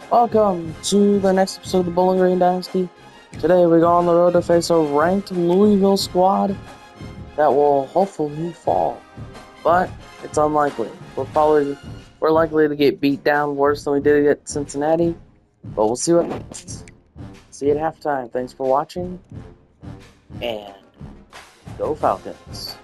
Welcome to the next episode of the Bowling Green Dynasty. Today we go on the road to face a ranked Louisville squad that will hopefully fall, but it's unlikely. We're likely to get beat down worse than we did at Cincinnati, but we'll see what happens. See you at halftime. Thanks for watching, and go Falcons.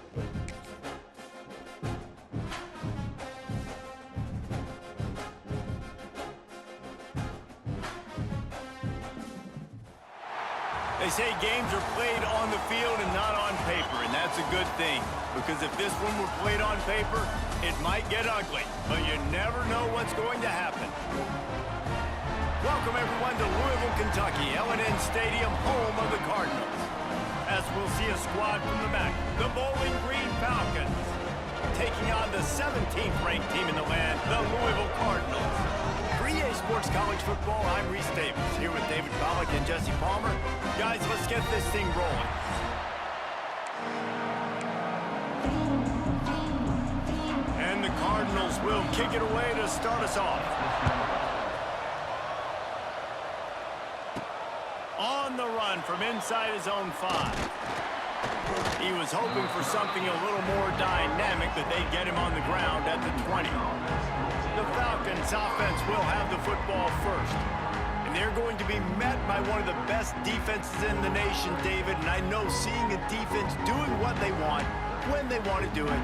They say games are played on the field and not on paper, and that's a good thing. Because if this one were played on paper, it might get ugly, but you never know what's going to happen. Welcome, everyone, to Louisville, Kentucky, L&N Stadium, home of the Cardinals. As we'll see a squad from the MAC, the Bowling Green Falcons, taking on the 17th ranked team in the land, the Louisville Cardinals. For EA Sports College Football, I'm Reese Davis, here with David Pollack and Jesse Palmer. Guys, let's get this thing rolling. And the Cardinals will kick it away to start us off. On the run from inside his own 5. He was hoping for something a little more dynamic, but they get him on the ground at the 20. The Falcons offense will have the football first. And they're going to be met by one of the best defenses in the nation, David. And I know seeing a defense doing what they want, when they want to do it,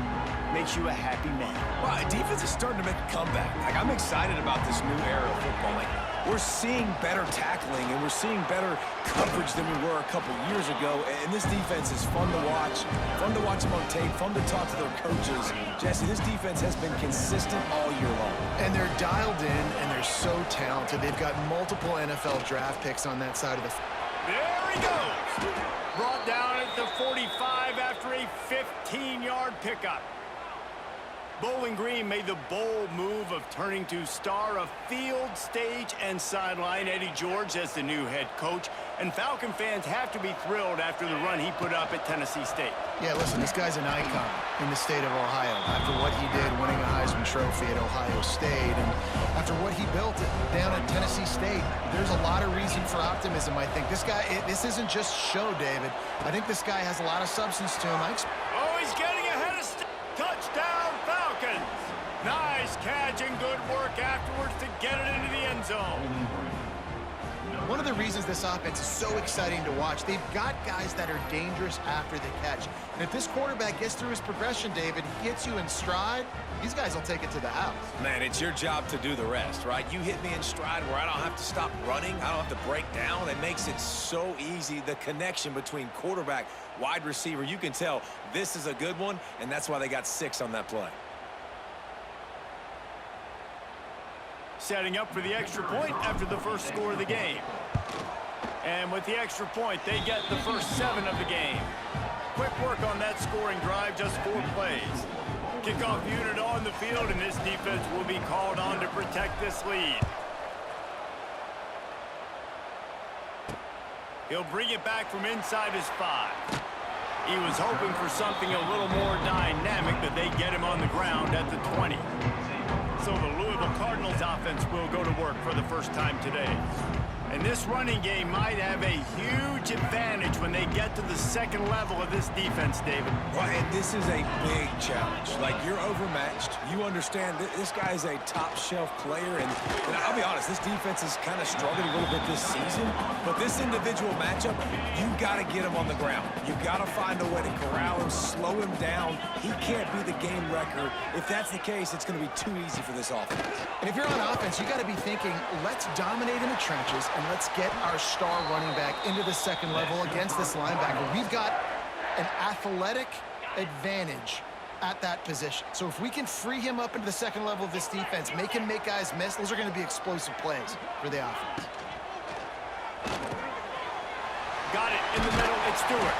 makes you a happy man. Well, defense is starting to make a comeback. I'm excited about this new era of football. We're seeing better tackling, and we're seeing better coverage than we were a couple years ago. And this defense is fun to watch them on tape, fun to talk to their coaches. Jesse, this defense has been consistent all year long. And they're dialed in, and they're so talented. They've got multiple NFL draft picks on that side of the... There he goes! Brought down at the 45 after a 15-yard pickup. Bowling Green made the bold move of turning to star of field, stage, and sideline Eddie George as the new head coach. And Falcon fans have to be thrilled after the run he put up at Tennessee State. Yeah, listen, this guy's an icon in the state of Ohio. After what he did winning a Heisman Trophy at Ohio State, and after what he built down at Tennessee State, there's a lot of reason for optimism, I think. This guy, this isn't just show, David. I think this guy has a lot of substance to him. Oh, he's getting ahead of touchdown, Falcons! Nice catch and good work afterwards to get it into the end zone. One of the reasons this offense is so exciting to watch, they've got guys that are dangerous after the catch. And if this quarterback gets through his progression, David, he hits you in stride, these guys will take it to the house. Man, it's your job to do the rest, right? You hit me in stride where I don't have to stop running. I don't have to break down. It makes it so easy. The connection between quarterback, wide receiver, you can tell this is a good one, and that's why they got 6 on that play. Setting up for the extra point after the first score of the game. And with the extra point, they get the first 7 of the game. Quick work on that scoring drive, just 4 plays. Kickoff unit on the field, and this defense will be called on to protect this lead. He'll bring it back from inside his 5. He was hoping for something a little more dynamic, but they get him on the ground at the 20. So the Louisville Cardinals offense will go to work for the first time today. And this running game might have a huge advantage when they get to the second level of this defense, David. Right, and this is a big challenge. Like, you're overmatched. You understand this guy is a top-shelf player, and I'll be honest, this defense has kind of struggled a little bit this season, but this individual matchup, you got to get him on the ground. You got to find a way to corral him, slow him down. He can't be the game wrecker. If that's the case, it's going to be too easy for this offense. And if you're on offense, you got to be thinking, let's dominate in the trenches, and let's get our star running back into the second level against this linebacker. We've got an athletic advantage at that position. So if we can free him up into the second level of this defense, make him make guys miss, those are going to be explosive plays for the offense. Got it in the middle, it's Stewart.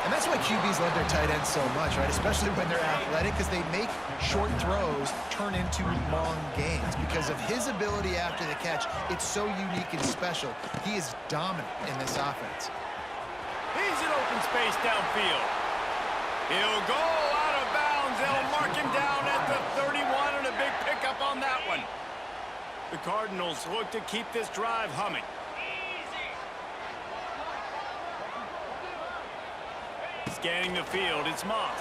And that's why QBs love their tight ends so much, right? Especially when they're athletic, because they make short throws turn into long gains. Because of his ability after the catch, it's so unique and special. He is dominant in this offense. He's in open space downfield. He'll go out of bounds. They'll mark him down at the 31, and a big pickup on that one. The Cardinals look to keep this drive humming. Scanning the field, it's Moss.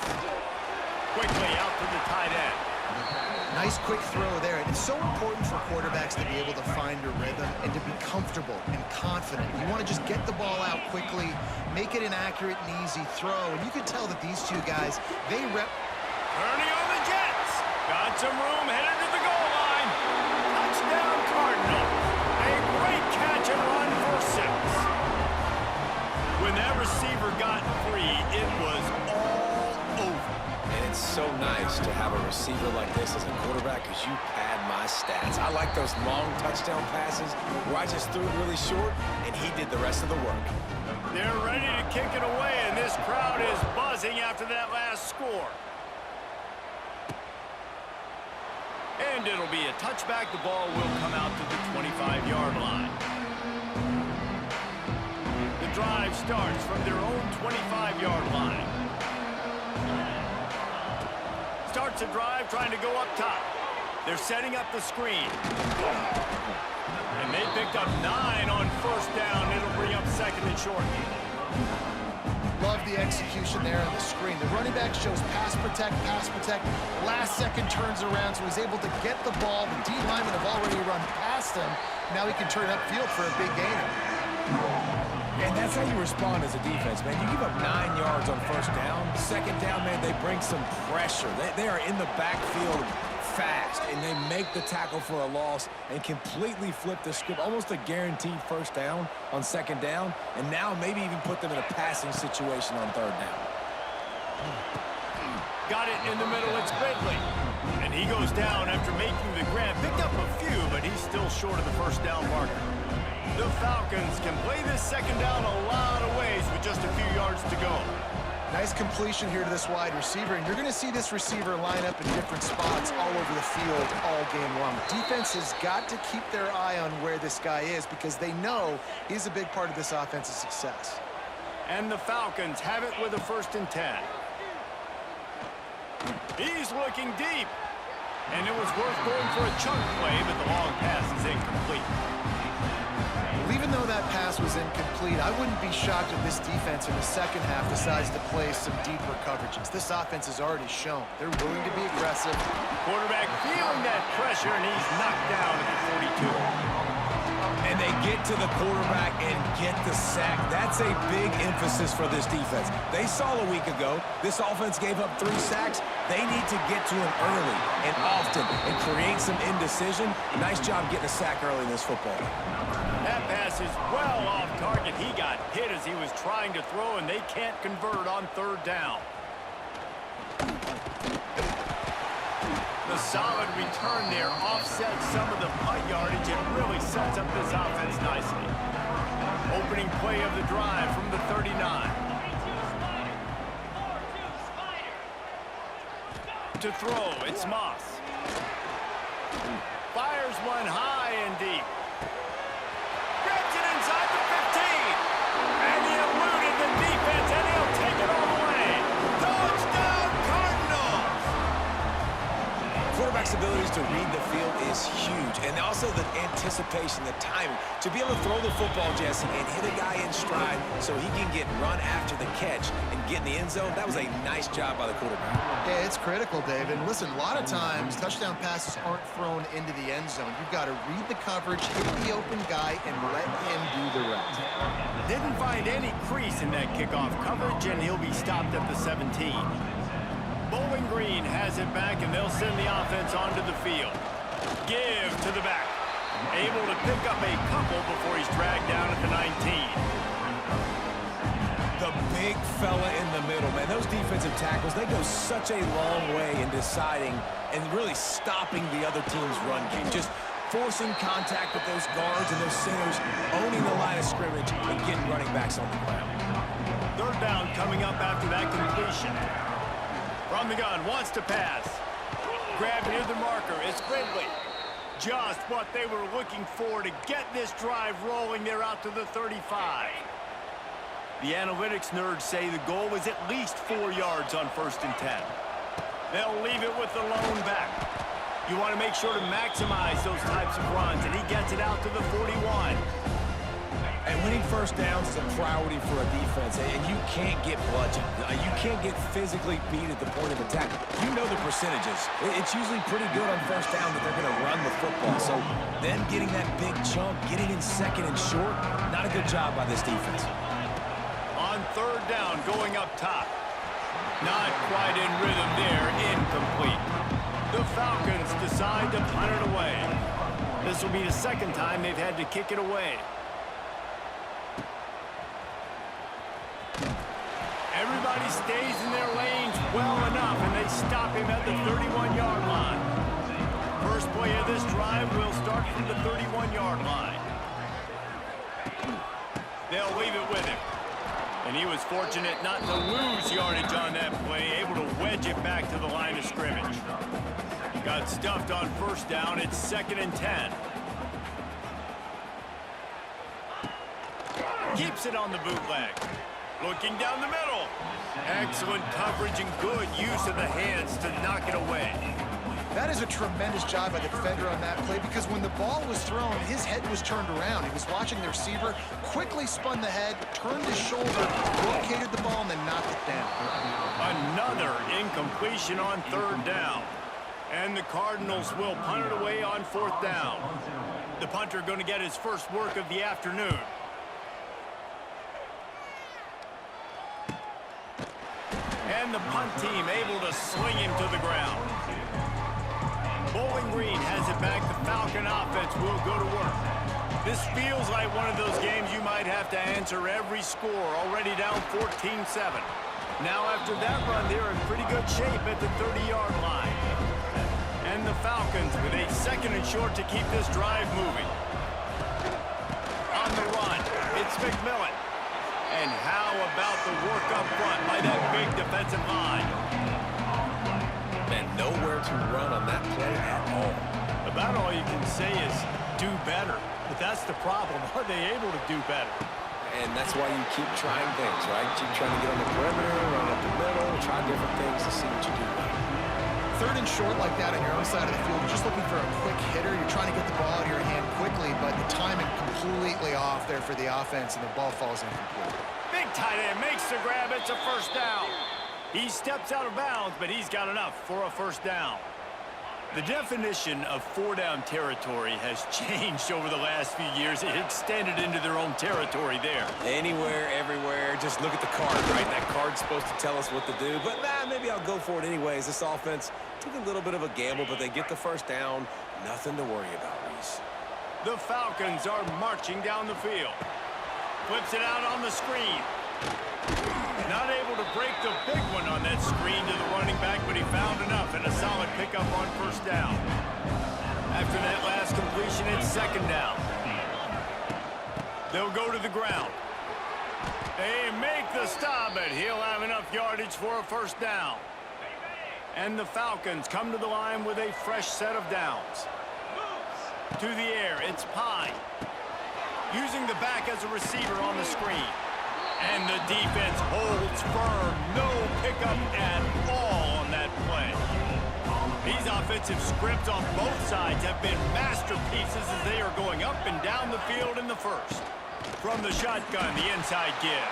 Quickly out to the tight end. Nice quick throw there. And it's so important for quarterbacks to be able to find a rhythm and to be comfortable and confident. You want to just get the ball out quickly, make it an accurate and easy throw. And you can tell that these two guys, they rep. Turning on the Jets. Got some room headed to the goal line. Touchdown Cardinals. A great catch and run for 6. When that receiver got free, it was all over. And it's so nice to have a receiver like this as a quarterback because you pad my stats. I like those long touchdown passes where I just threw it really short and he did the rest of the work. They're ready to kick it away, and this crowd is buzzing after that last score. And it'll be a touchback. The ball will come out to the 25-yard line. The drive starts from their own 25-yard line. Starts a drive trying to go up top. They're setting up the screen. And they picked up 9 on first down. It'll bring up second and short. Love the execution there on the screen. The running back shows pass protect, last second turns around, so he's able to get the ball. The D linemen have already run past him. Now he can turn upfield for a big gain. And that's how you respond as a defense, man. You give up 9 yards on first down. Second down, man, they bring some pressure. They are in the backfield fast, and they make the tackle for a loss and completely flip the script, almost a guaranteed first down on second down, and now maybe even put them in a passing situation on third down. Got it in the middle, it's Ridley. And he goes down after making the grab. Picked up a few, but he's still short of the first down marker. The Falcons can play this second down a lot of ways with just a few yards to go. Nice completion here to this wide receiver, and you're going to see this receiver line up in different spots all over the field all game long. Defense has got to keep their eye on where this guy is because they know he's a big part of this offense's success. And the Falcons have it with a 1st and 10. He's looking deep. And it was worth going for a chunk play, but the long pass is incomplete. Even though that pass was incomplete, I wouldn't be shocked if this defense in the second half decides to play some deeper coverages. This offense has already shown they're willing to be aggressive. Quarterback feeling that pressure, and he's knocked down at the 42. And they get to the quarterback and get the sack. That's a big emphasis for this defense. They saw a week ago, this offense gave up 3 sacks. They need to get to him early and often and create some indecision. Nice job getting a sack early in this football. That pass is well off target. He got hit as he was trying to throw, and they can't convert on third down. The solid return there offsets some of the punt yardage and really sets up this offense nicely. Opening play of the drive from the 39. To throw, it's Moss. Fires one high and deep. Gets it inside the 15. And he eluded the defense, and he'll take it all the way. Touchdown, Cardinals! Quarterback's abilities to read the field is huge, and also the anticipation, the timing. To be able to throw the football, Jesse, and hit a guy in stride so he can get run after the catch and get in the end zone, that was a nice job by the quarterback. Yeah, it's critical, David. And listen, a lot of times, touchdown passes aren't thrown into the end zone. You've got to read the coverage, hit the open guy, and let him do the rest. Didn't find any crease in that kickoff coverage, and he'll be stopped at the 17. Bowling Green has it back, and they'll send the offense onto the field. Give to the back. Able to pick up a couple before he's dragged down at the 19. The big fella in the middle, man. Those defensive tackles, they go such a long way in deciding and really stopping the other team's run game. Just forcing contact with those guards and those centers, owning the line of scrimmage, and getting running backs on the ground. Third down coming up after that completion. From the gun, wants to pass. Grab near the marker, it's Ridley. Just what they were looking for to get this drive rolling. They're out to the 35. The analytics nerds say the goal was at least 4 yards on 1st and 10. They'll leave it with the lone back. You want to make sure to maximize those types of runs, and he gets it out to the 41. And winning first downs is a priority for a defense, and you can't get bludgeoned. You can't get physically beat at the point of attack. You know the percentages. It's usually pretty good on first down that they're going to run the football. So them getting that big chunk, getting in second and short, not a good job by this defense. On third down, going up top. Not quite in rhythm there, incomplete. The Falcons decide to punt it away. This will be the second time they've had to kick it away. Everybody stays in their lanes well enough, and they stop him at the 31-yard line. First play of this drive will start from the 31-yard line. They'll leave it with him. And he was fortunate not to lose yardage on that play, able to wedge it back to the line of scrimmage. Got stuffed on first down. It's 2nd and 10. Keeps it on the bootleg. Looking down the middle. Excellent coverage and good use of the hands to knock it away. That is a tremendous job by the defender on that play, because when the ball was thrown, his head was turned around. He was watching the receiver, quickly spun the head, turned his shoulder, located the ball, and then knocked it down. Another incompletion on third down. And the Cardinals will punt it away on 4th down. The punter going to get his first work of the afternoon. And the punt team able to sling him to the ground. Bowling Green has it back. The Falcon offense will go to work. This feels like one of those games you might have to answer every score. Already down 14-7. Now after that run, they're in pretty good shape at the 30-yard line. And the Falcons with a 2nd and short to keep this drive moving. On the run, it's McMillan. And how about the work up front by that big defensive line? And nowhere to run on that play at all. About all you can say is do better. But that's the problem. Are they able to do better? And that's why you keep trying things, right? Keep trying to get on the perimeter, run up the middle, try different things to see what you do better. 3rd and short like that on your own side of the field, you're just looking for a quick hitter. You're trying to get the ball out of your hand quickly, but the timing completely off there for the offense, and the ball falls incomplete. Big tight end makes the grab. It's a first down. He steps out of bounds, but he's got enough for a first down. The definition of 4-down territory has changed over the last few years. It extended into their own territory there. Anywhere, everywhere, just look at the card, right? That card's supposed to tell us what to do, but maybe I'll go for it anyways. This offense took a little bit of a gamble, but they get the first down. Nothing to worry about, Reese. The Falcons are marching down the field. Flips it out on the screen. Not able to break the big one on that screen to the running back, but he found enough and a solid pickup on first down. After that last completion, it's 2nd down. They'll go to the ground. They make the stop, but he'll have enough yardage for a first down. And the Falcons come to the line with a fresh set of downs. To the air, it's Pine. Using the back as a receiver on the screen. And the defense holds firm. No pickup at all on that play. These offensive scripts on both sides have been masterpieces as they are going up and down the field in the first. From the shotgun, the inside give.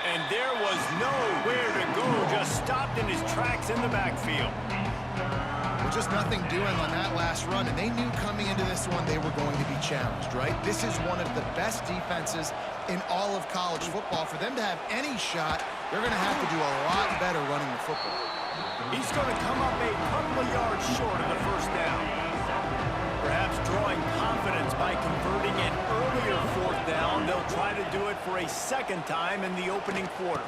And there was nowhere to go, just stopped in his tracks in the backfield. Just nothing doing on that last run, and they knew coming into this one they were going to be challenged, right? This is one of the best defenses in all of college football. For them to have any shot, they're going to have to do a lot better running the football. He's going to come up a couple of yards short of the first down. Perhaps drawing confidence by converting an earlier 4th down. They'll try to do it for a 2nd time in the opening quarter.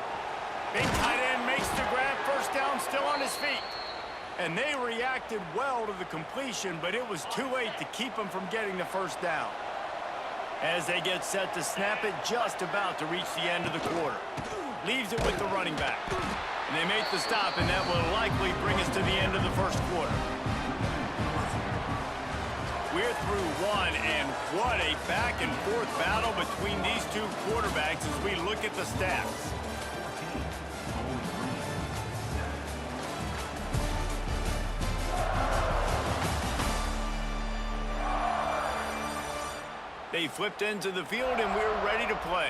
Big tight end makes the grab. First down, still on his feet. And they reacted well to the completion, but it was too late to keep them from getting the first down. As they get set to snap it, just about to reach the end of the quarter. Leaves it with the running back. And they make the stop, and that will likely bring us to the end of the first quarter. We're through one, and what a back-and-forth battle between these two quarterbacks as we look at the stats. They flipped into the field, and we're ready to play.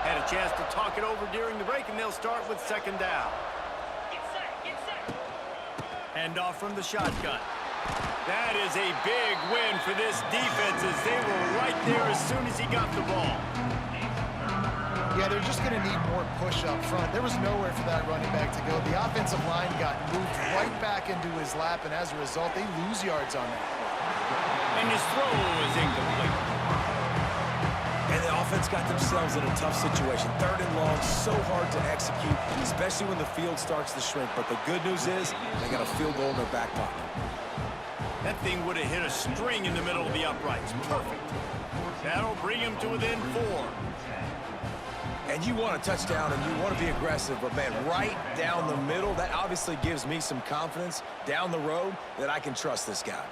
Had a chance to talk it over during the break, and they'll start with second down. Get set. Hand off from the shotgun. That is a big win for this defense as they were right there as soon as he got the ball. Yeah, they're just going to need more push up front. There was nowhere for that running back to go. The offensive line got moved right back into his lap, and as a result, they lose yards on that. And his throw is incomplete. And the offense got themselves in a tough situation. 3rd and long, so hard to execute, especially when the field starts to shrink. But the good news is they got a field goal in their back pocket. That thing would have hit a string in the middle of the uprights. Perfect. That'll bring him to within 4. And you want a touchdown and you want to be aggressive, but man, right down the middle, that obviously gives me some confidence down the road that I can trust this guy.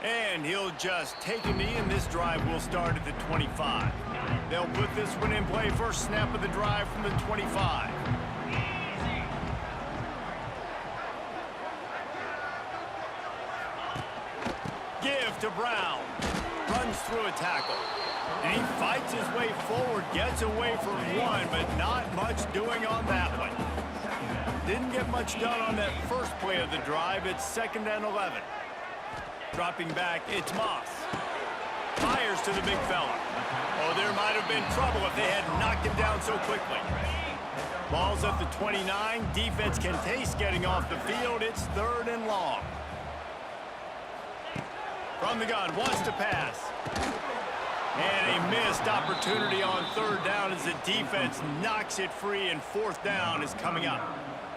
And he'll just take a knee, and this drive will start at the 25. They'll put this one in play. First snap of the drive from the 25. Give to Brown. Runs through a tackle. And he fights his way forward, gets away from one, but not much doing on that one. Didn't get much done on that first play of the drive. It's 2nd and 11. Dropping back, it's Moss. Fires to the big fella. Oh, there might have been trouble if they had knocked him down so quickly. Ball's at the 29. Defense can taste getting off the field. It's 3rd and long. From the gun, wants to pass. And a missed opportunity on 3rd down as the defense knocks it free, and 4th down is coming up.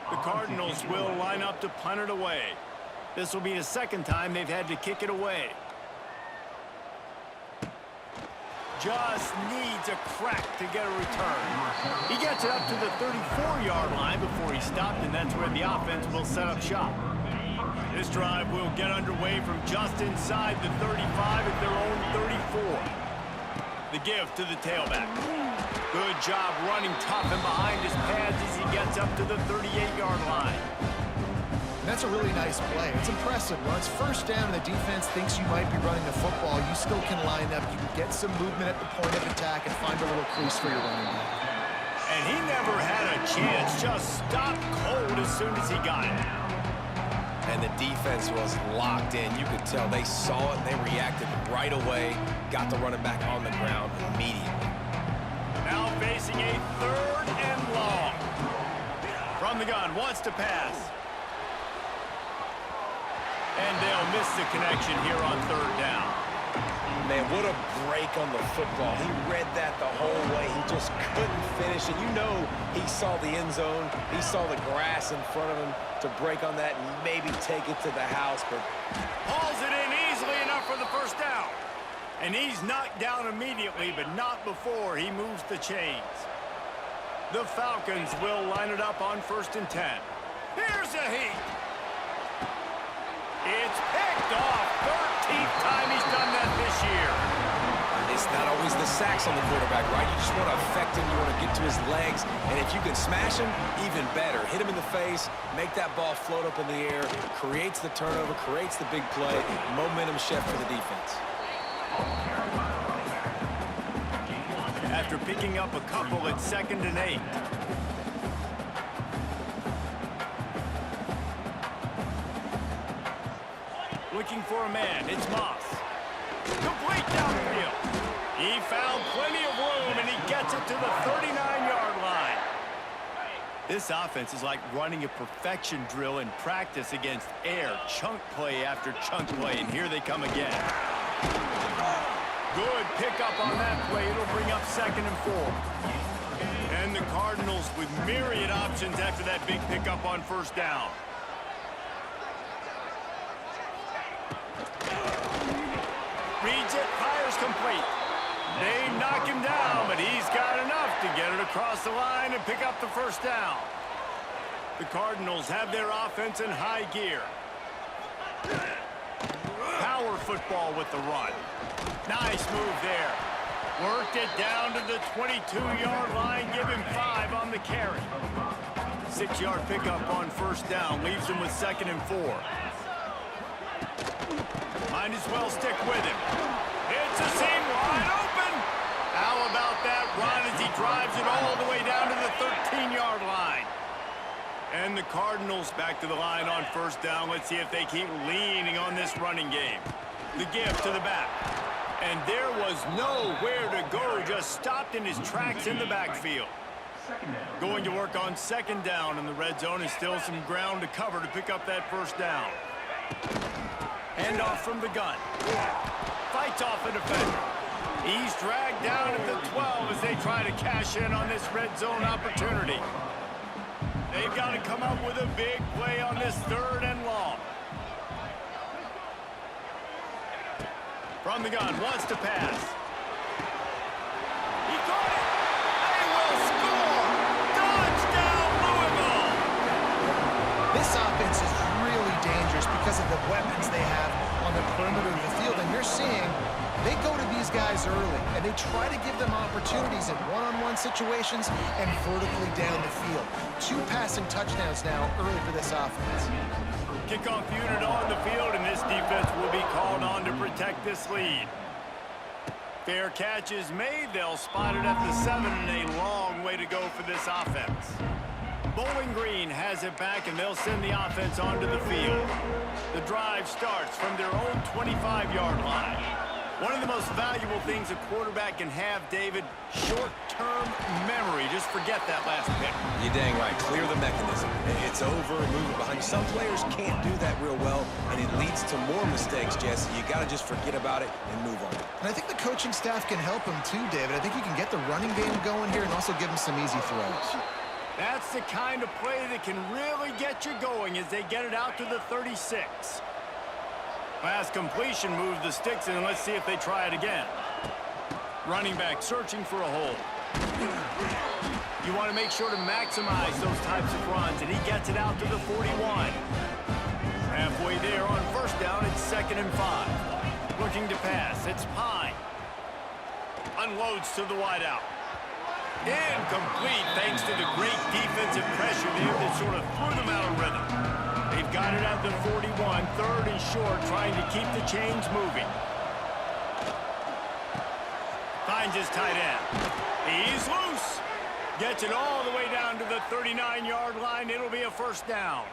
The Cardinals will line up to punt it away. This will be the 2nd time they've had to kick it away. Just needs a crack to get a return. He gets it up to the 34-yard line before he stopped, and that's where the offense will set up shop. This drive will get underway from just inside the 35 at their own 34. The give to the tailback. Good job running tough and behind his pads as he gets up to the 38-yard line. That's a really nice play. It's impressive. When it's 1st down and the defense thinks you might be running the football, you still can line up. You can get some movement at the point of attack and find a little crease for your running back. And he never had a chance. Just stopped cold as soon as he got it. And the defense was locked in. You could tell they saw it and they reacted right away. Got the running back on the ground immediately. Now facing a 3rd and long. From the gun, wants to pass. And they'll miss the connection here on 3rd down. Man, what a break on the football. He read that the whole way. He just couldn't finish it. You know he saw the end zone. He saw the grass in front of him to break on that and maybe take it to the house. But hauls it in easily enough for the 1st down. And he's knocked down immediately, but not before he moves the chains. The Falcons will line it up on 1st and 10. Here's a heat. It's picked off. 13th time he's done that this year. it's not always the sacks on the quarterback, right? You just want to affect him. You want to get to his legs. And if you can smash him, even better. Hit him in the face, make that ball float up in the air, creates the turnover, creates the big play, momentum shift for the defense. After picking up a couple at 2nd and 8. Looking for a man, it's Moss. Complete downfield. He found plenty of room, and he gets it to the 39-yard line. This offense is like running a perfection drill in practice against air. Chunk play after chunk play, and here they come again. Good pickup on that play. It'll bring up 2nd and 4. And the Cardinals with myriad options after that big pickup on 1st down. Reads it, fires complete. They knock him down, but he's got enough to get it across the line and pick up the 1st down. The Cardinals have their offense in high gear. Power football with the run. Nice move there. Worked it down to the 22-yard line. Give him 5. carry. 6-yard pickup on first down leaves him with 2nd and 4. Might as well stick with him. It's a seam wide open. How about that run as he drives it all the way down to the 13-yard line? And the Cardinals back to the line on first down. Let's see if they keep leaning on this running game. The give to the back. And there was nowhere to go, just stopped in his tracks in the backfield. Going to work on 2nd down, and the red zone is still some ground to cover to pick up that first down. Hand off from the gun. Fights off a defender. He's dragged down at the 12 as they try to cash in on this red zone opportunity. They've got to come up with a big play on this 3rd and long. From the gun, wants to pass. He caught it. They will score. Touchdown, Louisville. This offense is really dangerous because of the weapons they have on the perimeter of the field. And you're seeing they go to these guys early, and they try to give them opportunities in one-on-one situations and vertically down the field. 2 passing touchdowns now early for this offense. Kickoff unit on the field, and this defense will be called on to protect this lead. Fair catch is made. They'll spot it at the 7, and a long way to go for this offense. Bowling Green has it back, and they'll send the offense onto the field. The drive starts from their own 25-yard line. One of the most valuable things a quarterback can have, David, short-term memory. Just forget that last pick. You're dang right. Clear the mechanism. It's over, move it behind. Some players can't do that real well, and it leads to more mistakes, Jesse. You got to just forget about it and move on. And I think the coaching staff can help him too, David. I think you can get the running game going here and also give him some easy throws. That's the kind of play that can really get you going as they get it out to the 36. Pass completion moves the sticks, and let's see if they try it again. Running back searching for a hole. You want to make sure to maximize those types of runs, and he gets it out to the 41. Halfway there on first down, it's 2nd and 5. Looking to pass, it's Pine. Unloads to the wideout. Incomplete thanks to the great defensive pressure there that sort of threw them out of rhythm. They've got it at the 41, 3rd and short, trying to keep the chains moving. Finds his tight end. He's loose. Gets it all the way down to the 39-yard line. It'll be a first down.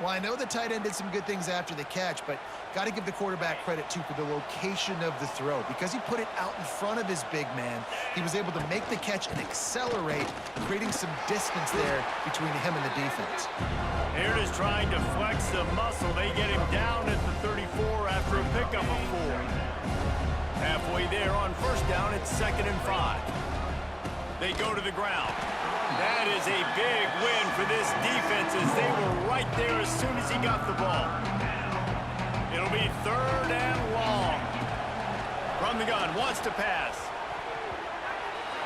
Well, I know the tight end did some good things after the catch, but got to give the quarterback credit, too, for the location of the throw. Because he put it out in front of his big man, he was able to make the catch and accelerate, creating some distance there between him and the defense. Here it is trying to flex the muscle. They get him down at the 34 after a pickup of 4. Halfway there on first down, it's 2nd and 5. They go to the ground. That is a big win for this defense as they were right there as soon as he got the ball. It'll be 3rd and long. From the gun, wants to pass.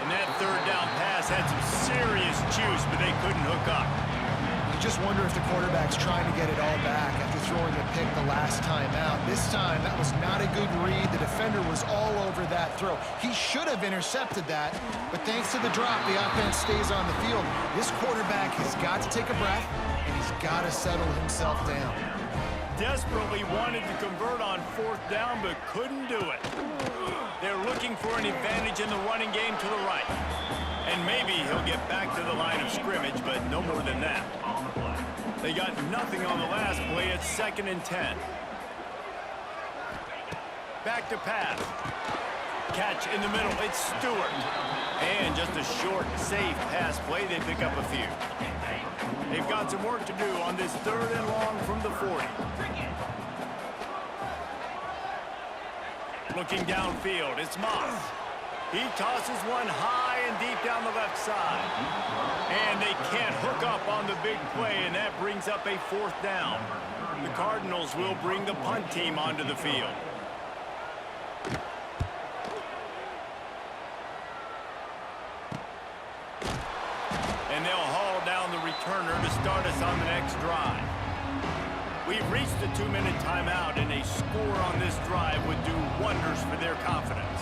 And that 3rd down pass had some serious juice, but they couldn't hook up. You just wonder if the quarterback's trying to get it all back after throwing the pick the last time out. This time, that was not a good read. The defender was all over that throw. He should have intercepted that, but thanks to the drop, the offense stays on the field. This quarterback has got to take a breath, and he's got to settle himself down. Desperately wanted to convert on 4th down, but couldn't do it. They're looking for an advantage in the running game to the right. And maybe he'll get back to the line of scrimmage, but no more than that. They got nothing on the last play. It's 2nd and 10. Back to pass. Catch in the middle. It's Stewart. And just a short, safe pass play. They pick up a few. They've got some work to do on this 3rd and long from the 40. Looking downfield, it's Moss. He tosses one high and deep down the left side. And they can't hook up on the big play, and that brings up a 4th down. The Cardinals will bring the punt team onto the field. And they'll haul down the returner to start us on the next drive. We've reached the 2-minute timeout, and a score on this drive would do wonders for their confidence.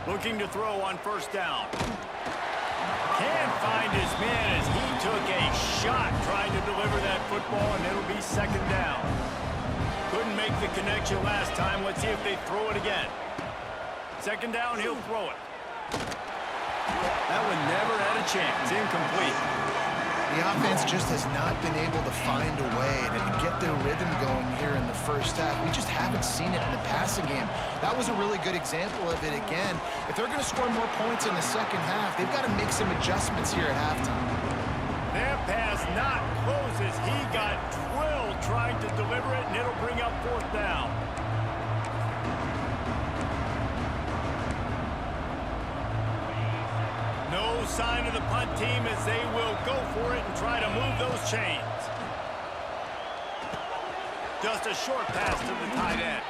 Looking to throw on first down. Man, as he took a shot trying to deliver that football, and it'll be second down. Couldn't make the connection last time. Let's see if they throw it again. Second down, he'll throw it. That one never had a chance. Incomplete. The offense just has not been able to find a way to get their rhythm going here in the first half. We just haven't seen it in the passing game. That was a really good example of it again. If they're going to score more points in the second half, they've got to make some adjustments here at halftime. Their pass not closes. He got drilled trying to deliver it, and it'll bring up fourth down. No sign of the punt team as they will go for it and try to move those chains. Just a short pass to the tight end.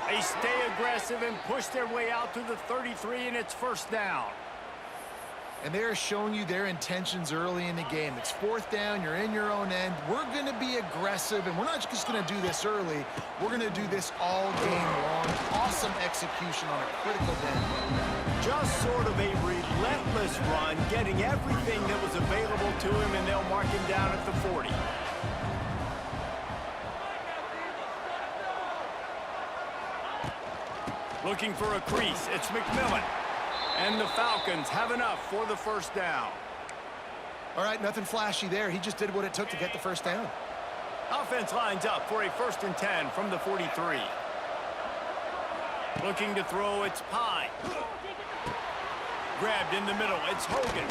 They stay aggressive and push their way out to the 33, and it's first down. And they're showing you their intentions early in the game. It's fourth down. You're in your own end. We're going to be aggressive, and we're not just going to do this early. We're going to do this all game long. Awesome execution on a critical down. Just sort of a relentless run, getting everything that was available to him, and they'll mark him down at the 40. Looking for a crease. It's McMillan. And the Falcons have enough for the first down. All right, nothing flashy there. He just did what it took to get the first down. Offense lines up for a 1st and 10 from the 43. Looking to throw, it's Pine. Grabbed in the middle, it's Hogan.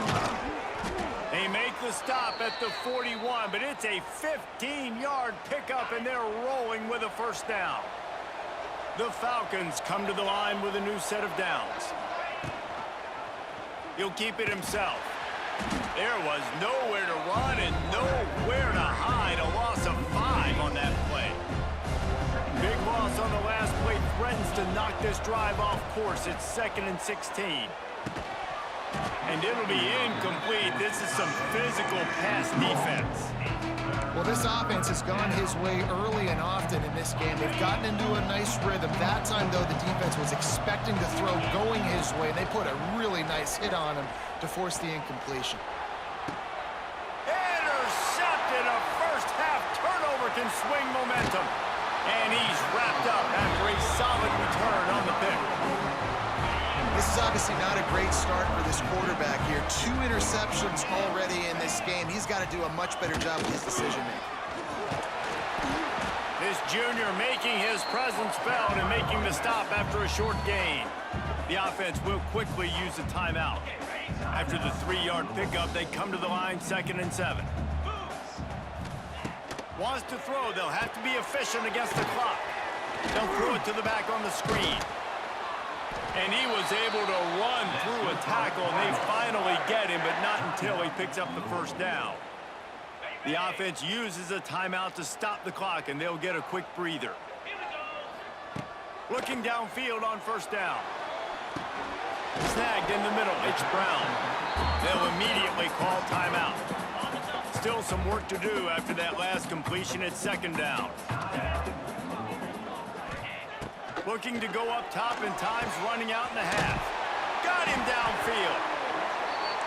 They make the stop at the 41, but it's a 15-yard pickup, and they're rolling with a first down. The Falcons come to the line with a new set of downs. He'll keep it himself. There was nowhere to run and nowhere to hide. A loss of 5 on that play. Big loss on the last play threatens to knock this drive off course. It's 2nd and 16. And it'll be incomplete. This is some physical pass defense. Well, this offense has gone his way early and often in this game. They've gotten into a nice rhythm. That time, though, the defense was expecting to throw going his way. They put a really nice hit on him to force the incompletion. Intercepted. A first-half turnover can swing momentum. And he's wrapped up after a solid return on the pick. This is obviously not a great start for this quarterback here. 2 interceptions already in this game. He's got to do a much better job with his decision-making. This junior making his presence felt and making the stop after a short gain. The offense will quickly use a timeout. After the 3-yard pickup, they come to the line 2nd and 7. Wants to throw. They'll have to be efficient against the clock. They'll throw it to the back on the screen. And he was able to run through a tackle, and they finally get him, but not until he picks up the first down. The offense uses a timeout to stop the clock, and they'll get a quick breather. Looking downfield on first down. Snagged in the middle, it's Brown. They'll immediately call timeout. Still some work to do after that last completion at 2nd down. Looking to go up top, and time's running out in the half. Got him downfield.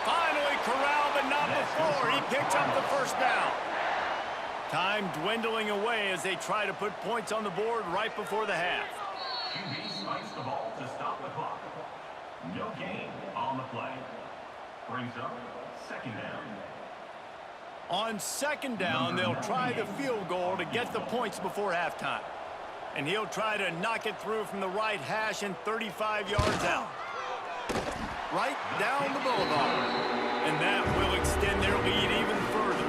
Finally corralled, but not before. He picks up the first down. Time dwindling away as they try to put points on the board right before the half. QB spikes the ball to stop the clock. No gain on the play. Brings up 2nd down. On 2nd down, they'll try the field goal to get the points before halftime. And he'll try to knock it through from the right hash and 35 yards out. Right down the boulevard. And that will extend their lead even further.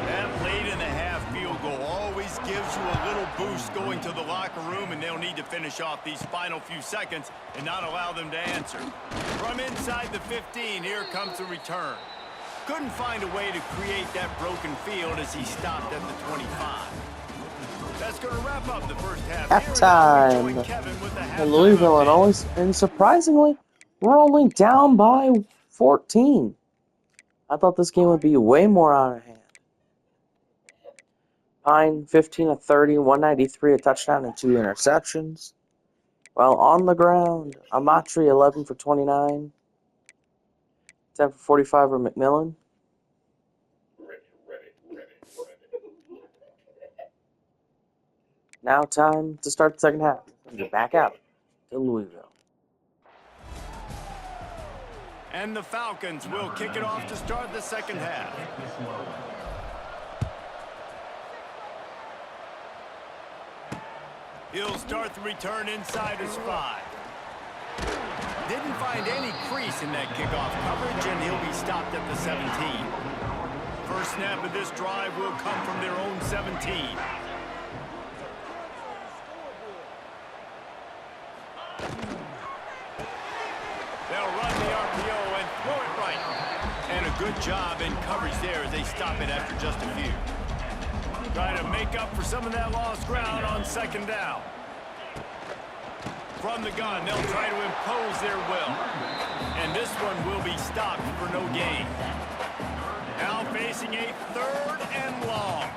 That late in the half field goal always gives you a little boost going to the locker room, and they'll need to finish off these final few seconds and not allow them to answer. From inside the 15, here comes the return. Couldn't find a way to create that broken field as he stopped at the 25. That's going to wrap up the first half. Halftime. And Louisville, and surprisingly, we're only down by 14. I thought this game would be way more out of hand. Pine, 15 of 30, 193, a touchdown, and 2 interceptions. While on the ground, Amatri, 11 for 29. 10 for 45 for McMillan. Now time to start the second half. Get back out to Louisville. And the Falcons will kick it off to start the second half. He'll start the return inside his 5. Didn't find any crease in that kickoff coverage, and he'll be stopped at the 17. First snap of this drive will come from their own 17. They'll run the RPO and throw it right. And a good job in coverage there as they stop it after just a few. Try to make up for some of that lost ground on second down. From the gun, they'll try to impose their will. And this one will be stopped for no gain. Now facing a 3rd and long.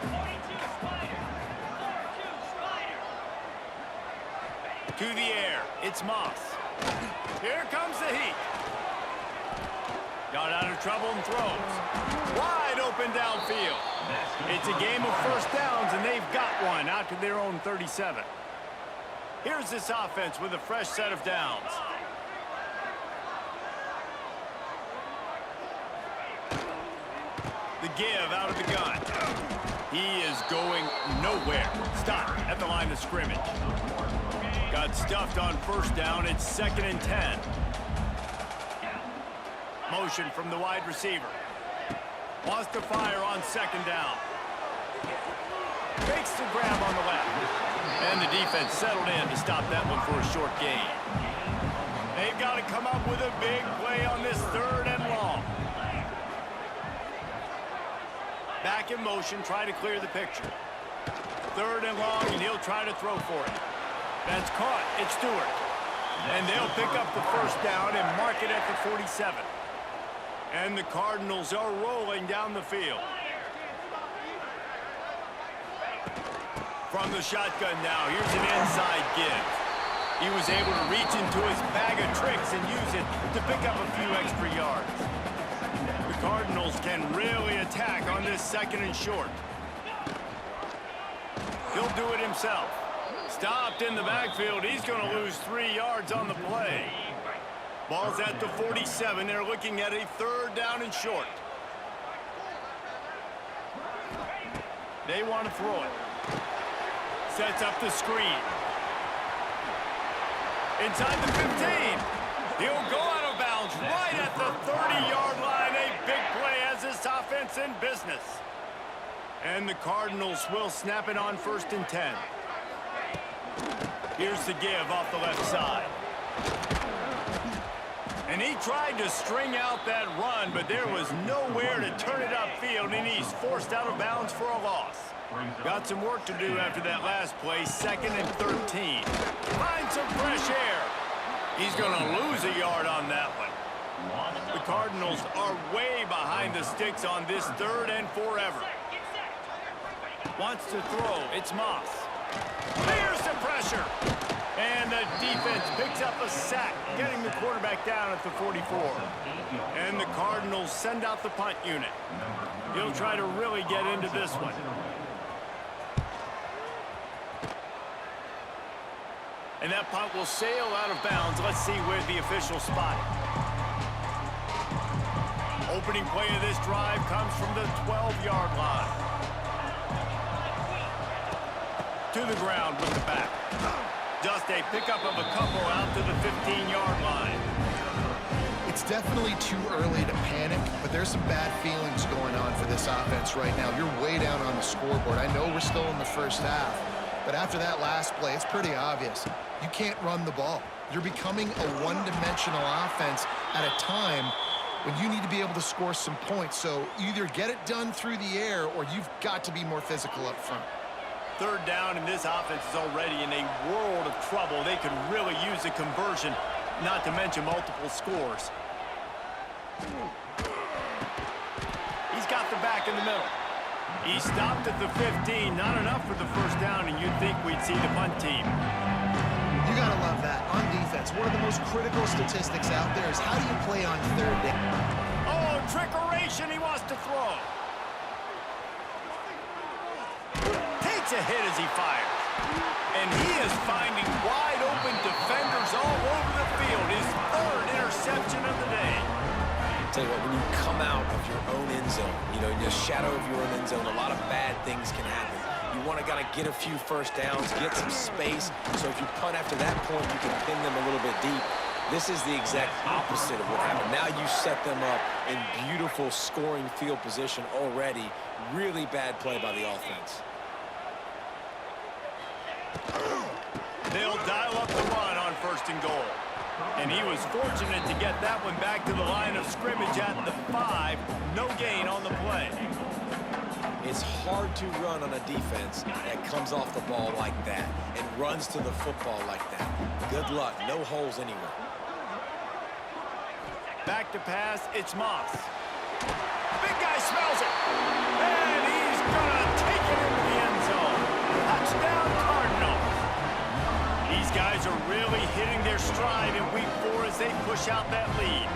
To the air, it's Moss. Here comes the heat. Got out of trouble and throws. Wide open downfield. It's a game of first downs, and they've got one out to their own 37. Here's this offense with a fresh set of downs. The give out of the gun. He is going nowhere. Stop at the line of scrimmage. Got stuffed on first down. It's 2nd and 10. Motion from the wide receiver. Wants to fire on second down. Makes the grab on the left. And the defense settled in to stop that one for a short gain. They've got to come up with a big play on this 3rd and long. Back in motion, try to clear the picture. 3rd and long, and he'll try to throw for it. That's caught. It's Stewart. And they'll pick up the first down and mark it at the 47. And the Cardinals are rolling down the field. From the shotgun now, here's an inside give. He was able to reach into his bag of tricks and use it to pick up a few extra yards. The Cardinals can really attack on this 2nd and short. He'll do it himself. Stopped in the backfield. He's going to lose 3 yards on the play. Ball's at the 47. They're looking at a 3rd down and short. They want to throw it. Sets up the screen. Inside the 15. He'll go out of bounds right at the 30-yard line. A big play as this offense in business. And the Cardinals will snap it on 1st and 10. Here's the give off the left side. And he tried to string out that run, but there was nowhere to turn it upfield, and he's forced out of bounds for a loss. Got some work to do after that last play, 2nd and 13. Find some fresh air. He's going to lose a yard on that one. The Cardinals are way behind the sticks on this 3rd and forever. Wants to throw. It's Moss. Clears the pressure. And the defense picks up a sack, getting the quarterback down at the 44. And the Cardinals send out the punt unit. He'll try to really get into this one. And that punt will sail out of bounds. Let's see where the officials spot it. Opening play of this drive comes from the 12-yard line. To the ground with the back. Just a pickup of a couple out to the 15-yard line. It's definitely too early to panic, but there's some bad feelings going on for this offense right now. You're way down on the scoreboard. I know we're still in the first half, but after that last play, it's pretty obvious. You can't run the ball. You're becoming a one-dimensional offense at a time when you need to be able to score some points. So either get it done through the air or you've got to be more physical up front. 3rd down, and this offense is already in a world of trouble. They could really use a conversion, not to mention multiple scores. He's got the back in the middle. He stopped at the 15. Not enough for the first down, and you'd think we'd see the punt team. You got to love that. On defense, one of the most critical statistics out there is how do you play on 3rd down? Oh, trickeration. He wants to throw. Takes a hit as he fires. And he is finding wide open defenders all over the field. His third interception of the day. Tell you what, when you come out of your own end zone, you know, in the shadow of your own end zone, a lot of bad things can happen. You want to kind of get a few first downs, get some space, so if you punt after that point, you can pin them a little bit deep. This is the exact opposite of what happened. Now you set them up in beautiful scoring field position already. Really bad play by the offense. They'll dial up the run on 1st and goal. And he was fortunate to get that one back to the line of scrimmage at the 5. No gain on the play. It's hard to run on a defense that comes off the ball like that and runs to the football like that. Good luck. No holes anywhere. Back to pass, it's Moss. Big guy smells it. And he's going to take it into the end zone. Touchdown, Cardinals. These guys are really hitting their stride in week 4 as they push out that lead.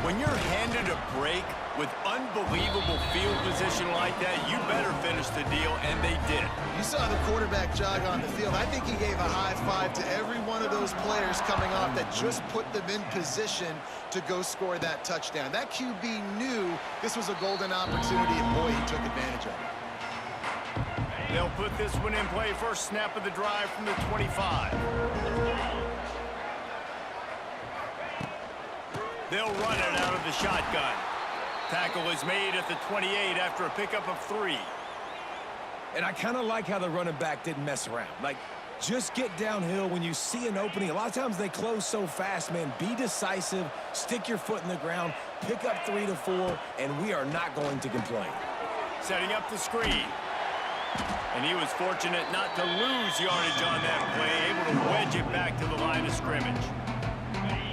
When you're handed a break with unbelievable field position like that, you better finish the deal, and they did. You saw the quarterback jog on the field. I think he gave a high five to every one of those players coming off that just put them in position to go score that touchdown. That QB knew this was a golden opportunity, and boy, he took advantage of it. They'll put this one in play. First snap of the drive from the 25. They'll run it out of the shotgun. Tackle is made at the 28 after a pickup of 3. And I kind of like how the running back didn't mess around. Like, just get downhill when you see an opening. A lot of times they close so fast, man. Be decisive, stick your foot in the ground, pick up 3 to 4, and we are not going to complain. Setting up the screen. And he was fortunate not to lose yardage on that play, able to wedge it back to the line of scrimmage.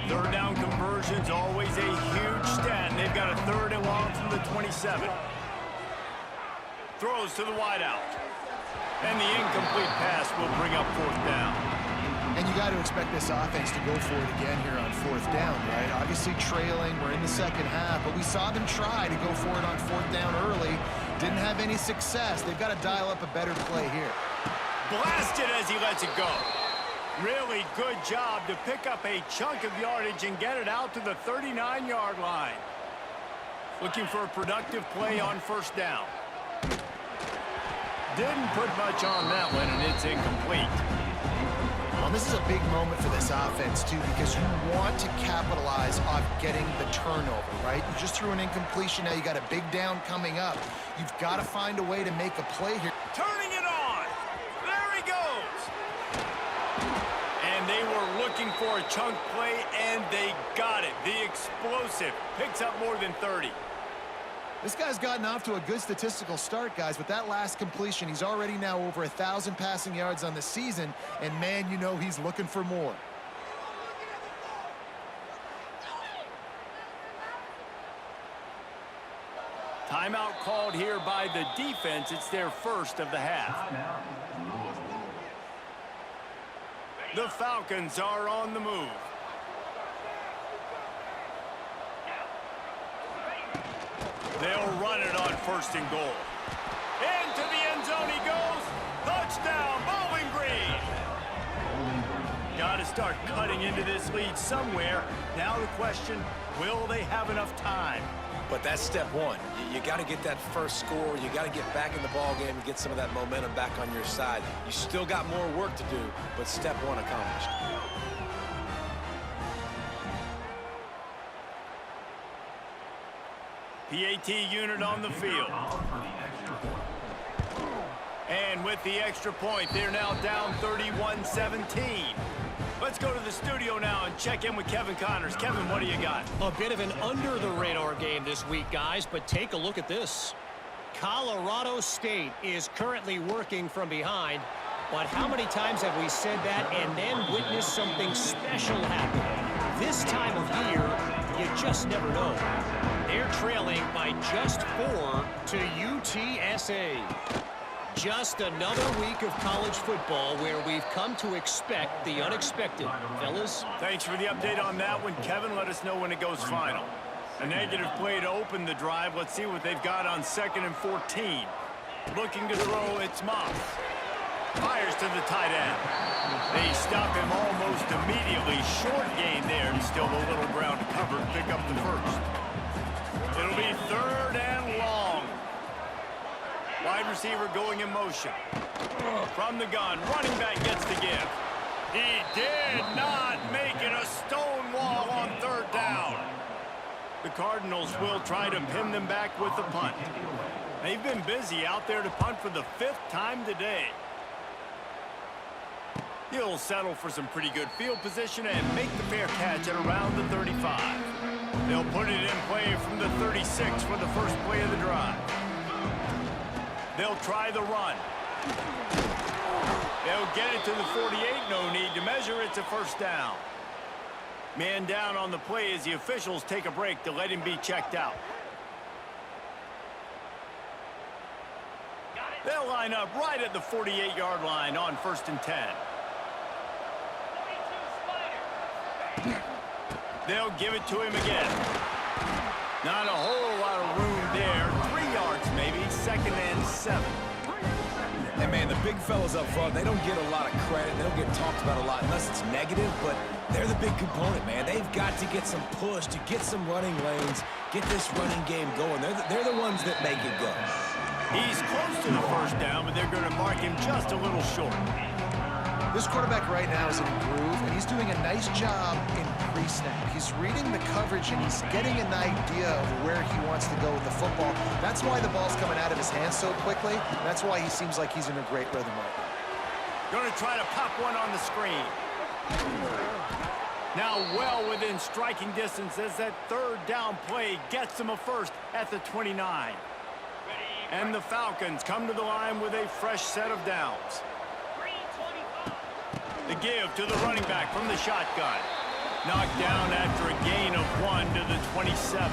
3rd down conversion's always a huge stat. They've got a 3rd and long from the 27. Throws to the wideout. And the incomplete pass will bring up 4th down. And you got to expect this offense to go for it again here on 4th down, right? Obviously trailing, we're in the 2nd half, but we saw them try to go for it on 4th down early. Didn't have any success. They've got to dial up a better play here. Blasted as he lets it go. Really good job to pick up a chunk of yardage and get it out to the 39-yard line. Looking for a productive play on 1st down. Didn't put much on that one, and it's incomplete. Well, this is a big moment for this offense, too, because you want to capitalize on getting the turnover, right? You just threw an incompletion. Now you got a big down coming up. You've got to find a way to make a play here. Turning it on. There he goes. And they were looking for a chunk play, and they got it. The explosive picks up more than 30. This guy's gotten off to a good statistical start, guys. With that last completion, he's already now over 1,000 passing yards on the season, and man, you know he's looking for more. Timeout called here by the defense. It's their 1st of the half. The Falcons are on the move. They'll run it on 1st and goal. Into the end zone he goes. Touchdown, Bowling Green. Got to start cutting into this lead somewhere. Now the question, will they have enough time? But that's step 1. You got to get that first score. You got to get back in the ball game and get some of that momentum back on your side. You still got more work to do, but step 1 accomplished. PAT unit on the field. And with the extra point, they're now down 31-17. Let's go to the studio now and check in with Kevin Connors. Kevin, what do you got? A bit of an under-the-radar game this week, guys, but take a look at this. Colorado State is currently working from behind, but how many times have we said that and then witnessed something special happen? This time of year, you just never know. They're trailing by just 4 to UTSA. Just another week of college football where we've come to expect the unexpected. Fellas? Thanks for the update on that one, Kevin. Let us know when it goes final. A negative play to open the drive. Let's see what they've got on 2nd and 14. Looking to throw, it's Moss. Fires to the tight end. They stop him almost immediately. Short gain there, and still a little ground to cover to pick up the first. It'll be 3rd and long. Wide receiver going in motion. From the gun, running back gets the give. He did not make it a stone wall on 3rd down. The Cardinals will try to pin them back with the punt. They've been busy out there to punt for the 5th time today. He'll settle for some pretty good field position and make the fair catch at around the 35. They'll put it in play from the 36 for the first play of the drive. They'll try the run. They'll get it to the 48. No need to measure. It's a 1st down. Man down on the play as the officials take a break to let him be checked out. They'll line up right at the 48-yard line on 1st and 10. They'll give it to him again. Not a whole lot of room there. 3 yards maybe. 2nd and 7. And man, the big fellas up front, they don't get a lot of credit. They don't get talked about a lot unless it's negative, but they're the big component, man. They've got to get some push, to get some running lanes, get this running game going. They're the ones that make it go. He's close to the 1st down, but they're going to mark him just a little short. This quarterback right now is in a groove, and he's doing a nice job in pre-snap. He's reading the coverage, and he's getting an idea of where he wants to go with the football. That's why the ball's coming out of his hands so quickly. That's why he seems like he's in a great rhythm right now. Going to try to pop one on the screen. Now well within striking distance as that 3rd down play gets him a 1st at the 29. And the Falcons come to the line with a fresh set of downs. The give to the running back from the shotgun. Knocked down after a gain of 1 to the 27.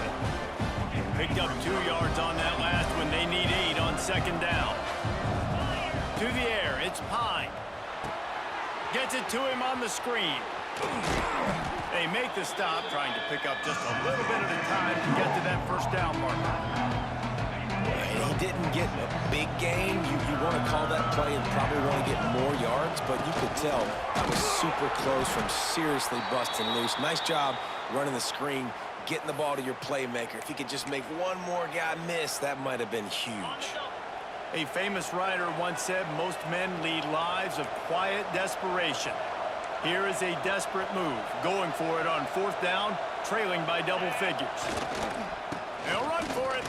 Picked up 2 yards on that last one. They need 8 on 2nd down. To the air, it's Pine. Gets it to him on the screen. They make the stop, trying to pick up just a little bit at a time to get to that 1st down marker. He didn't get a big gain. You want to call that play and probably want to get more yards, but you could tell that was super close from seriously busting loose. Nice job running the screen, getting the ball to your playmaker. If he could just make one more guy miss, that might have been huge. A famous writer once said, most men lead lives of quiet desperation. Here is a desperate move, going for it on 4th down, trailing by double figures. They'll run for it.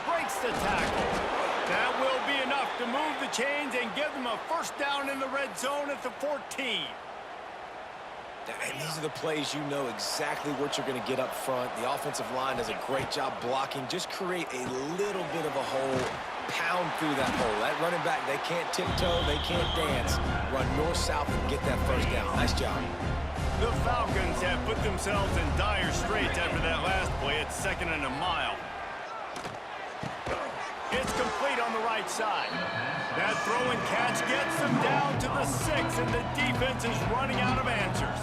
Breaks the tackle. That will be enough to move the chains and give them a 1st down in the red zone at the 14. And these are the plays you know exactly what you're going to get up front. The offensive line does a great job blocking. Just create a little bit of a hole. Pound through that hole. That running back, they can't tiptoe, they can't dance. Run north-south and get that 1st down. Nice job. The Falcons have put themselves in dire straits after that last play. It's 2nd and a mile. It's complete on the right side. That throw and catch gets them down to the 6, and the defense is running out of answers.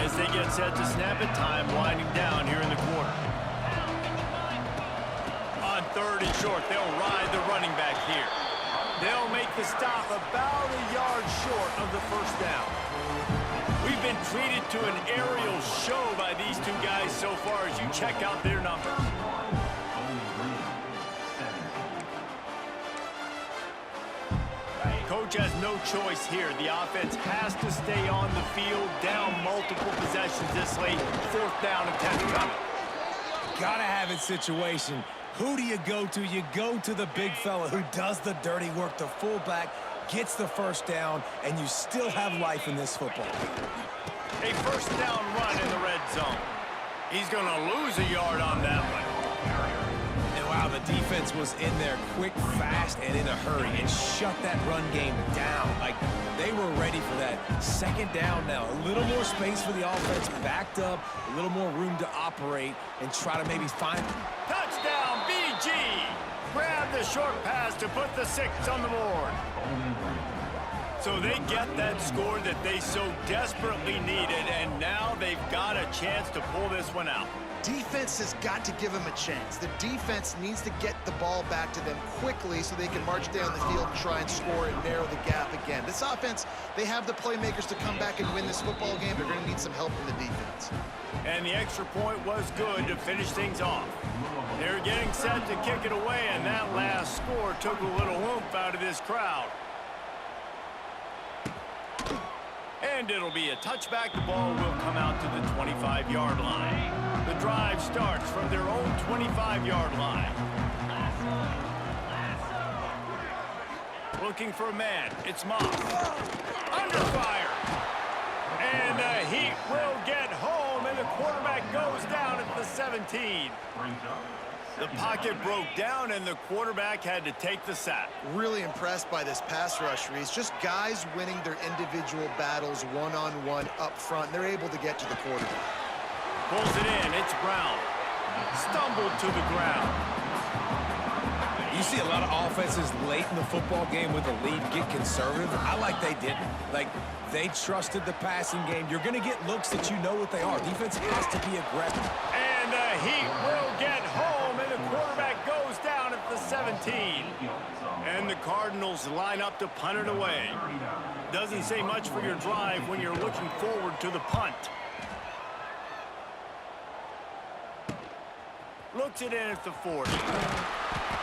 As they get set to snap it, time winding down here in the quarter. On 3rd and short, they'll ride the running back here. They'll make the stop about a yard short of the 1st down. We've been treated to an aerial show by these 2 guys so far as you check out their numbers. Coach has no choice here. The offense has to stay on the field, down multiple possessions this late. 4th down and 10 coming. Gotta have it situation. Who do you go to? You go to the big fella who does the dirty work. The fullback gets the 1st down, and you still have life in this football. A 1st down run in the red zone. He's going to lose a yard on that one. And wow, the defense was in there quick, fast, and in a hurry and shut that run game down. Like, they were ready for that. 2nd down now. A little more space for the offense, backed up, a little more room to operate and try to maybe find... Touchdown, BG! Grab the short pass to put the 6 on the board. So they get that score that they so desperately needed, and now they've got a chance to pull this one out. Defense has got to give them a chance. The defense needs to get the ball back to them quickly so they can march down the field and try and score and narrow the gap again. This offense, they have the playmakers to come back and win this football game. They're going to need some help from the defense. And the extra point was good to finish things off. They're getting set to kick it away, and that last score took a little oomph out of this crowd. And it'll be a touchback. The ball will come out to the 25-yard line. The drive starts from their own 25-yard line. Looking for a man. It's Moss. Under fire. And the Heat will get home, and the quarterback goes down at the 17. The pocket broke down, and the quarterback had to take the sack. Really impressed by this pass rush, Reese. Just guys winning their individual battles one-on-one up front. They're able to get to the quarterback. Pulls it in. It's Brown. Stumbled to the ground. You see a lot of offenses late in the football game with a lead get conservative. I like they didn't. Like, they trusted the passing game. You're going to get looks that you know what they are. Defense has to be aggressive. And the Heat will get home, and the quarterback goes down at the 17. And the Cardinals line up to punt it away. Doesn't say much for your drive when you're looking forward to the punt. Looks it in at the 40.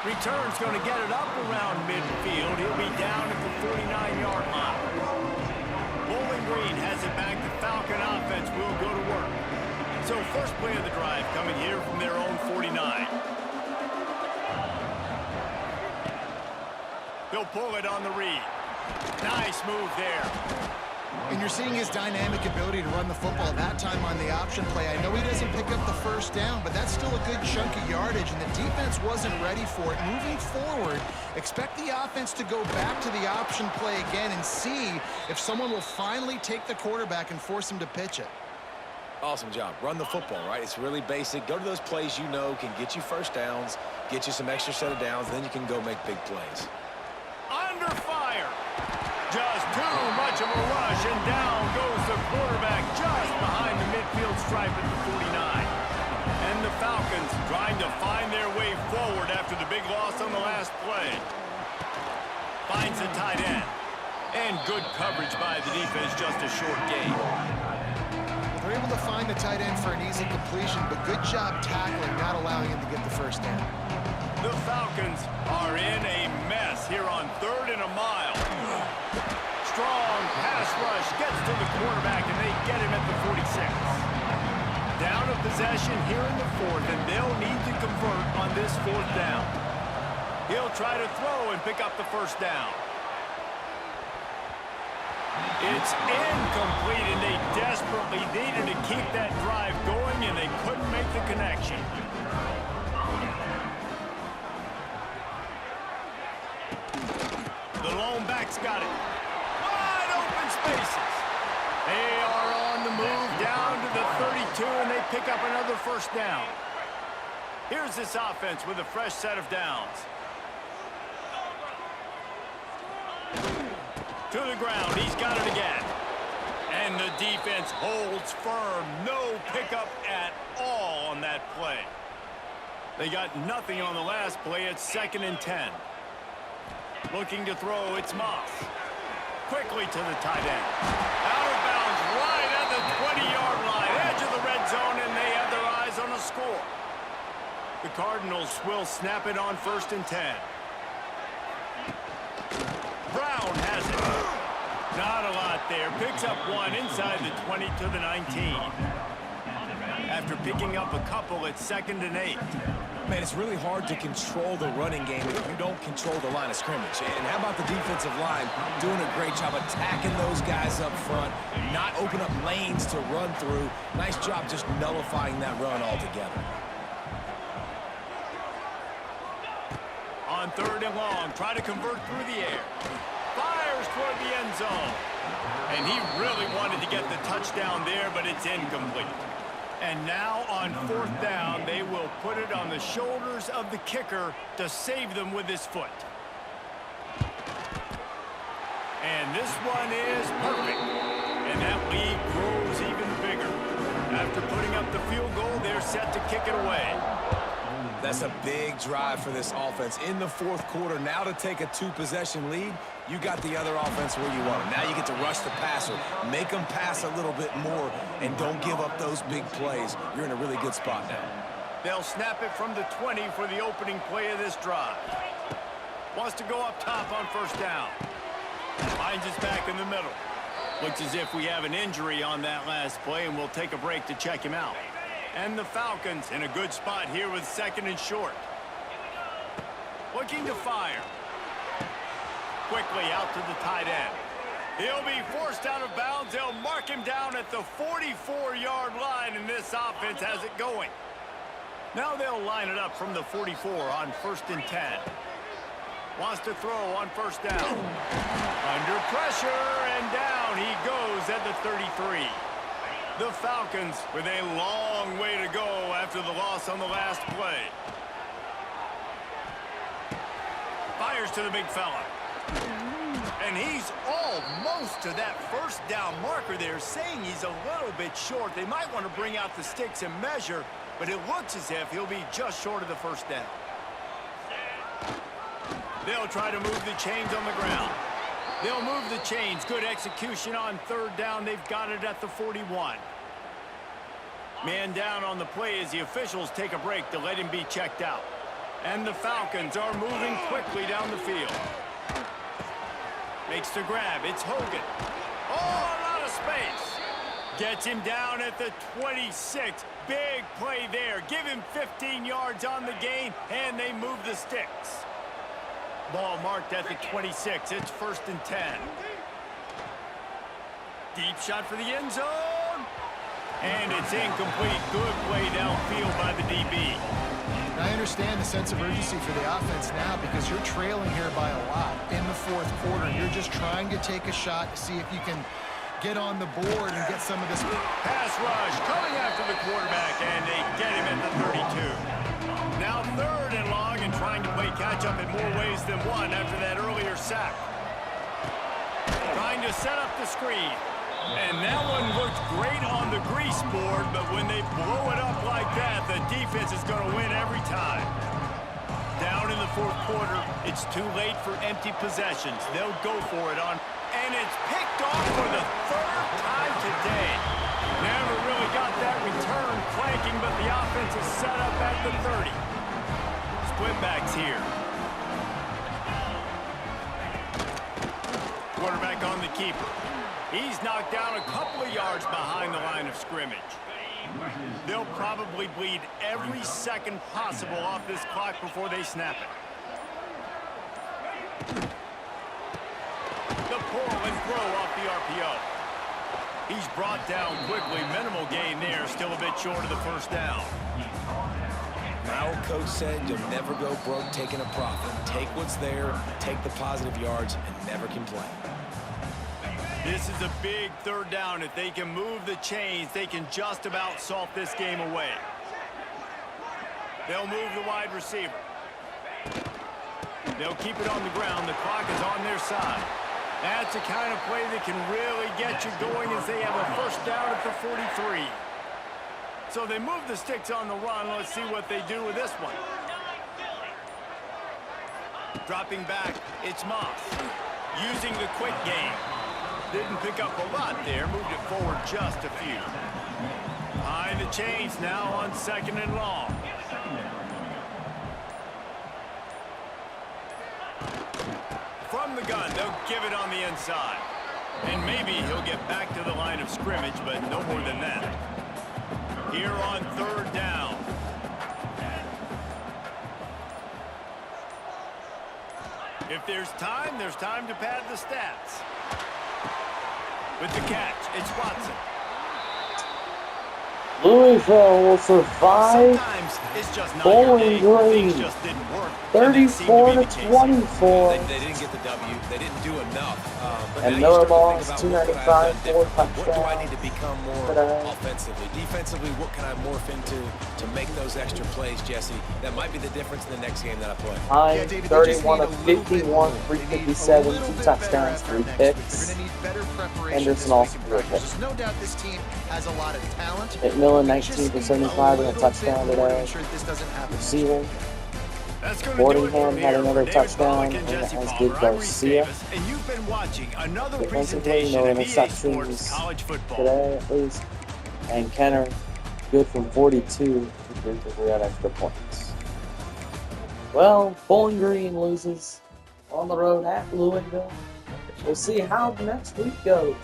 Return's going to get it up around midfield. He'll be down at the 49-yard line. Bowling Green has it back. The Falcon offense will go to work. So first play of the drive coming here from their own 49. They'll pull it on the read. Nice move there. And you're seeing his dynamic ability to run the football that time on the option play. I know he doesn't pick up the first down, but that's still a good chunk of yardage, and the defense wasn't ready for it. Moving forward, expect the offense to go back to the option play again and see if someone will finally take the quarterback and force him to pitch it. Awesome job. Run the football, right? It's really basic. Go to those plays you know can get you first downs, get you some extra set of downs, then you can go make big plays. Under fire. Just too much of a rush, and down goes the quarterback just behind the midfield stripe at the 49. And the Falcons trying to find their way forward after the big loss on the last play. Finds the tight end. And good coverage by the defense, just a short gain. They're able to find the tight end for an easy completion, but good job tackling, not allowing him to get the first down. The Falcons are in a mess here on 3rd and a mile. Strong pass rush gets to the quarterback, and they get him at the 46. Down a possession here in the 4th, and they'll need to convert on this 4th down. He'll try to throw and pick up the first down. It's incomplete, and they desperately needed to keep that drive going, and they couldn't make the connection. The lone back's got it. Wide open spaces. They are on the move down to the 32, and they pick up another first down. Here's this offense with a fresh set of downs. To the ground. He's got it again. And the defense holds firm. No pickup at all on that play. They got nothing on the last play. It's 2nd and 10. Looking to throw, it's Moss. Quickly to the tight end. Out of bounds right at the 20-yard line. Edge of the red zone, and they have their eyes on a score. The Cardinals will snap it on 1st and 10. Brown has it. Not a lot there. Picks up one inside the 20 to the 19. After picking up a couple, it's 2nd and 8. Man, it's really hard to control the running game if you don't control the line of scrimmage. And how about the defensive line doing a great job attacking those guys up front, not open up lanes to run through. Nice job just nullifying that run altogether. On 3rd and long, try to convert through the air. Fires toward the end zone. And he really wanted to get the touchdown there, but it's incomplete. And now on 4th down, they will put it on the shoulders of the kicker to save them with his foot. And this one is perfect. And that lead grows even bigger. After putting up the field goal, they're set to kick it away. That's a big drive for this offense in the fourth quarter. Now to take a 2-possession lead, you got the other offense where you want them. Now you get to rush the passer, make them pass a little bit more, and don't give up those big plays. You're in a really good spot now. They'll snap it from the 20 for the opening play of this drive. Wants to go up top on first down. Finds his back in the middle. Looks as if we have an injury on that last play, and we'll take a break to check him out. And the Falcons in a good spot here with 2nd and short. Looking to fire. Quickly out to the tight end. He'll be forced out of bounds. They'll mark him down at the 44-yard line, and this offense has it going. Now they'll line it up from the 44 on 1st and 10. Wants to throw on first down. Under pressure, and down he goes at the 33. The Falcons with a long way to go after the loss on the last play. Fires to the big fella. And he's almost to that first down marker there, saying he's a little bit short. They might want to bring out the sticks and measure, but it looks as if he'll be just short of the first down. They'll try to move the chains on the ground. They'll move the chains. Good execution on 3rd down. They've got it at the 41. Man down on the play as the officials take a break to let him be checked out. And the Falcons are moving quickly down the field. Makes the grab. It's Hogan. Oh, a lot of space. Gets him down at the 26. Big play there. Give him 15 yards on the gain, and they move the sticks. Ball marked at the 26. It's 1st and 10. Deep shot for the end zone. And it's incomplete. Good play downfield by the DB. I understand the sense of urgency for the offense now because you're trailing here by a lot in the fourth quarter. You're just trying to take a shot to see if you can get on the board and get some of this. Pass rush coming after the quarterback, and they get him at the 32. Now 3rd and long, and trying to play catch-up in more ways than one after that earlier sack. Trying to set up the screen. And that one looked great on the grease board, but when they blow it up like that, the defense is going to win every time. Down in the fourth quarter, it's too late for empty possessions. They'll go for it on, and it's picked off for the 3rd time today. Never really got that return flanking, but the offense is set up at the 30. Split backs here. Quarterback on the keeper. He's knocked down a couple of yards behind the line of scrimmage. They'll probably bleed every second possible off this clock before they snap it. The pull and throw off the RPO. He's brought down quickly. Minimal gain there. Still a bit short of the first down. My old coach said you'll never go broke taking a profit. Take what's there, take the positive yards, and never complain. This is a big 3rd down. If they can move the chains, they can just about salt this game away. They'll move the wide receiver. They'll keep it on the ground. The clock is on their side. That's the kind of play that can really get you going as they have a first down at the 43. So they move the sticks on the run. Let's see what they do with this one. Dropping back, it's Moss. Using the quick game. Didn't pick up a lot there. Moved it forward just a few. Behind the chains now on 2nd and long. From the gun, they'll give it on the inside. And maybe he'll get back to the line of scrimmage, but no more than that. Here on 3rd down. If there's time to pad the stats. With the catch, it's Watson. Louisville will survive. Sometimes it's just not Bowling your day. Green, Things just didn't work. And that seemed 34 be to the case. 24. They didn't get the W. They didn't do enough. But And now you Miller start to think Ball about is what could I 295, have done differently? 4 What do I need to touchdowns become more today. offensively? Defensively, what can I morph into to make those extra plays, Jesse? That might be the difference in the next game that I play. High, David, they just 31 need of a little bit 51, more. They need a 357, little 2 bit better touchdowns, effort 3 next week. They're picks. going to need better preparation Henderson this also week in threw a practice. pick. There's no doubt this team has a lot of talent. McMillan, They just 19 for need 75 and a little touchdown bit more to today. ensure that this doesn't happen next Receiver. week. That's going to do it Fordingham from had here. another For David touchdown, Pollack and and Jesse as Palmer, did I'm Reese Garcia. Davis, and you've been watching another Defensively, presentation no of EA Sports interceptions College Football. today, at least. And Kenner, good from 42 to 3 on extra points. Well, Bowling Green loses on the road at Louisville. We'll see how the next week goes.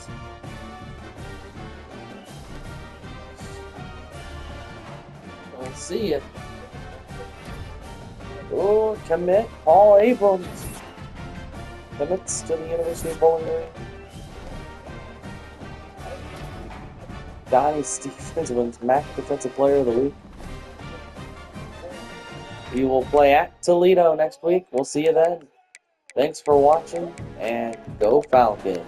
We'll see it. Oh, commit Paul Abrams. Commits to the University of Bowling Green. Dynasty wins MAC Defensive Player of the Week. We will play at Toledo next week. We'll see you then. Thanks for watching, and go Falcons.